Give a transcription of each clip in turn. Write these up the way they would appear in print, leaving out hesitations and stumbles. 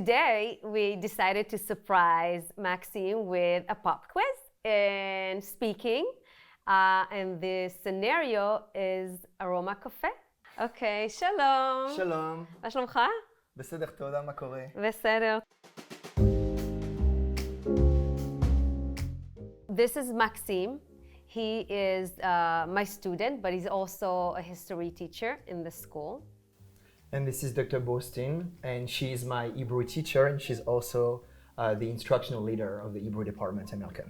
today we decided to surprise Maxime with a pop quiz and speaking. And the scenario is Aroma Cafe. Okay, שלום. שלום. מה שלומך? בסדר, תודה, מה קורה? בסדר. This is Maxime. He is my student, but he's also a history teacher in the school. And this is Dr. Burstyn, and she's my Hebrew teacher, and she's also the instructional leader of the Hebrew department at Milken.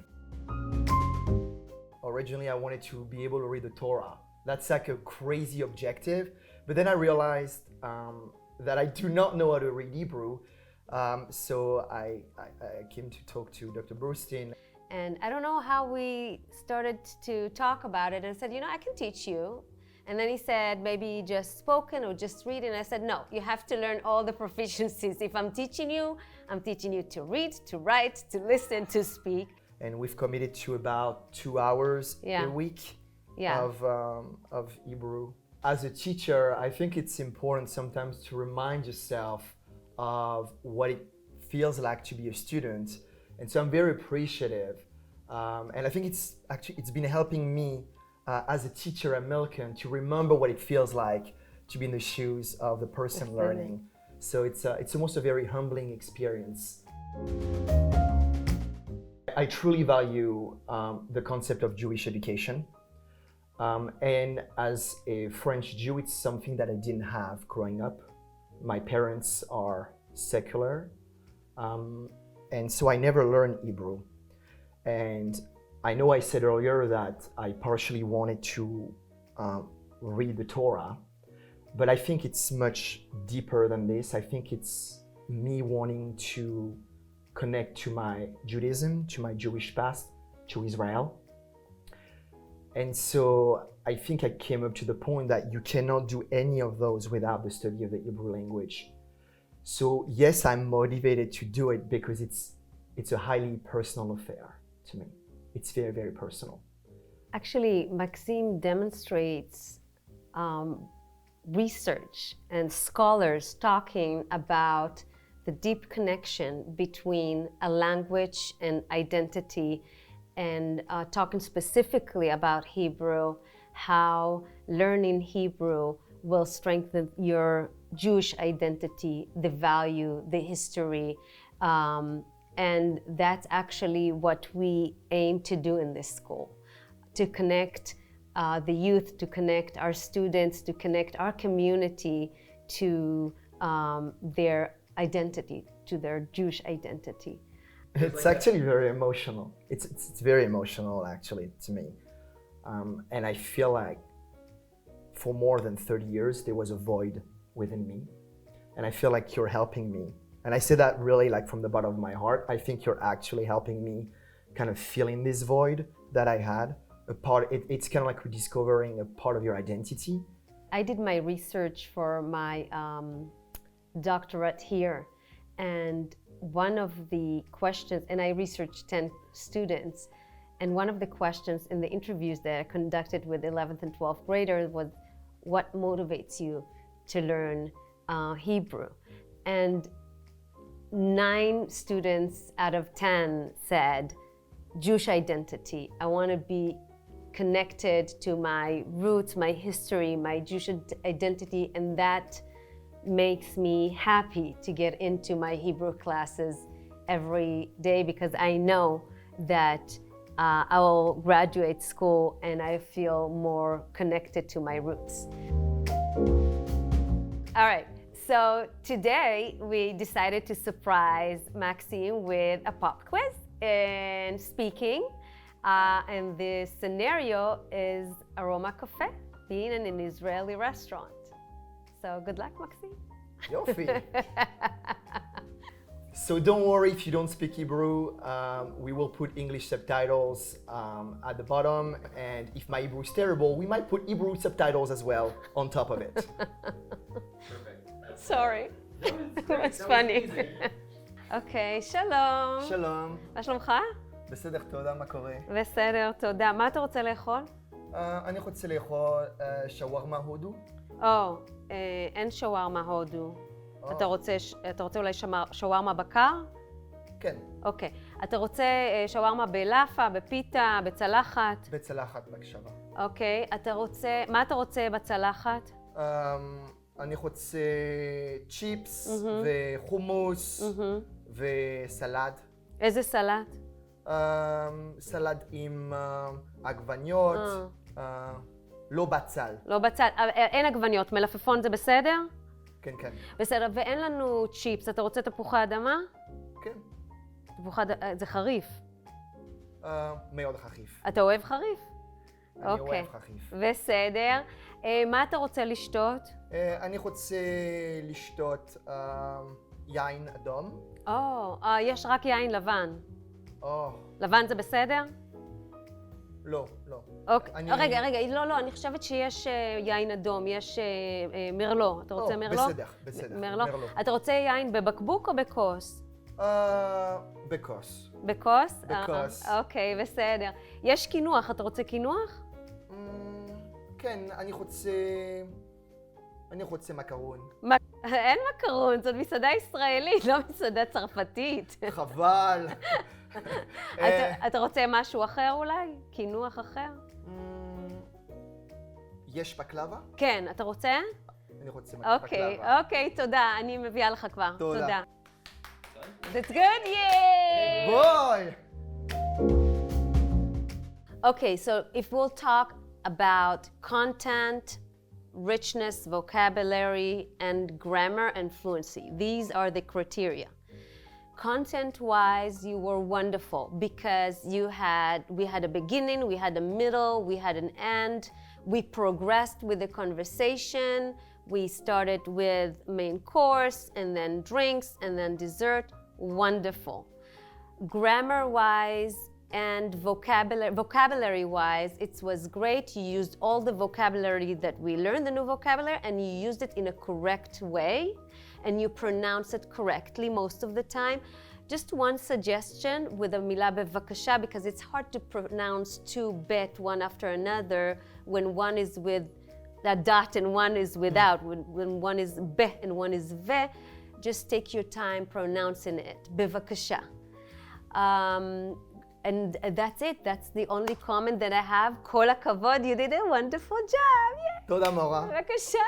Originally, I wanted to be able to read the Torah. That's like a crazy objective, but then I realized that I do not know how to read Hebrew, so I came to talk to Dr. Burstyn. And I don't know how we started to talk about it, and I said, you know, I can teach you. And then he said, maybe just spoken or just read. And I said, no, you have to learn all the proficiencies. If I'm teaching you to read, to write, to listen, to speak. And we've committed to about 2 hours a week of Hebrew. As a teacher, I think it's important sometimes to remind yourself of what it feels like to be a student. And so I'm very appreciative. And I think it's been helping me as a teacher at Milken to remember what it feels like to be in the shoes of the person learning. So it's almost a very humbling experience. I truly value the concept of Jewish education. And as a French Jew, it's something that I didn't have growing up. My parents are secular. And so I never learned Hebrew. And I know I said earlier that I partially wanted to read the Torah, but I think it's much deeper than this. I think it's me wanting to connect to my Judaism, to my Jewish past, to Israel. And so I think I came up to the point that you cannot do any of those without the study of the Hebrew language. So yes, I'm motivated to do it because it's a highly personal affair to me. It's very, very personal. Actually, Maxime demonstrates research and scholars talking about the deep connection between a language and identity, and talking specifically about Hebrew, how learning Hebrew will strengthen your Jewish identity, the value, the history. And that's actually what we aim to do in this school, to connect the youth, to connect our students, to connect our community to their identity, to their Jewish identity. It's actually very emotional. It's very emotional actually to me. And I feel like for more than 30 years, there was a void within me. And I feel like you're helping me. And I say that really like from the bottom of my heart. I think you're actually helping me kind of fill in this void that I had. It's kind of like rediscovering a part of your identity. I did my research for my doctorate here. And one of the questions, and I researched 10 students, and one of the questions in the interviews that I conducted with 11th and 12th graders was, what motivates you to learn Hebrew? And 9 students out of 10 said, Jewish identity. I want to be connected to my roots, my history, my Jewish identity, and that makes me happy to get into my Hebrew classes every day because I know that I will graduate school and I feel more connected to my roots. All right. So today we decided to surprise Maxime with a pop quiz and speaking. And the scenario is Aroma Cafe, being in an Israeli restaurant. So good luck, Maxime. Yofi. So don't worry if you don't speak Hebrew. We will put English subtitles at the bottom. And if my Hebrew is terrible, we might put Hebrew subtitles as well on top of it. Sorry. That's funny. Okay, שלום. שלום. מה שלומך? בסדר, תודה, מה קורה? בסדר, תודה. מה אתה רוצה לאכול? אני רוצה לאכול שווארמה הודו. אין שווארמה הודו. אתה רוצה אולי שווארמה בקר? כן. אוקיי. אתה רוצה שווארמה בלאפה, בפיתה, בצלחת? בצלחת בקשבה. אוקיי. מה אתה רוצה בצלחת? אני רוצה צ'יפס וחומוס וסלט. איזה סלט? סלט עם עגבניות, לא בצל. לא בצל, אין עגבניות, מלפפון זה בסדר? כן, כן. בסדר, ואין לנו צ'יפס, אתה רוצה תפוחי אדמה? כן. זה חריף. מאוד חריף. אתה אוהב חריף? אני אוהב חריף. בסדר. מה אתה רוצה לשתות? אני רוצה לשתות יין אדום. יש רק יין לבן. לבן זה בסדר? לא, לא. רגע, לא, אני חושבת שיש יין אדום, יש מרלו. אתה רוצה מרלו? בסדר, מרלו. אתה רוצה יין בבקבוק או בכוס? בכוס. בכוס? בכוס. אוקיי, בסדר. יש קינוח, אתה רוצה קינוח? כן, אני רוצה מקרון. אין מקרון, זאת מסעדה ישראלית, לא מסעדה צרפתית. חבל. אתה רוצה משהו אחר אולי? קינוח אחר? יש בקלבה? כן, אתה רוצה? אני רוצה בקלבה. אוקיי, תודה. אני מביאה לך כבר. תודה. That's good, yay! Boy! Okay, so if we'll talk about content, richness, vocabulary, and grammar and fluency, these are the criteria. Content-wise, you were wonderful because we had a beginning, we had a middle, we had an end. We progressed with the conversation. We started with main course and then drinks and then dessert. Wonderful. Grammar-wise and vocabulary-wise, it was great. You used all the vocabulary that we learned, the new vocabulary, and you used it in a correct way, and you pronounce it correctly most of the time. Just one suggestion with a milah bevakasha, because it's hard to pronounce two bet one after another when one is with a dot and one is without, when one is be and one is ve. Just take your time pronouncing it. Bevakasha. And that's it. That's the only comment that I have. Kol hakavod, you did a wonderful job. Yeah. תודה מורה. בבקשה.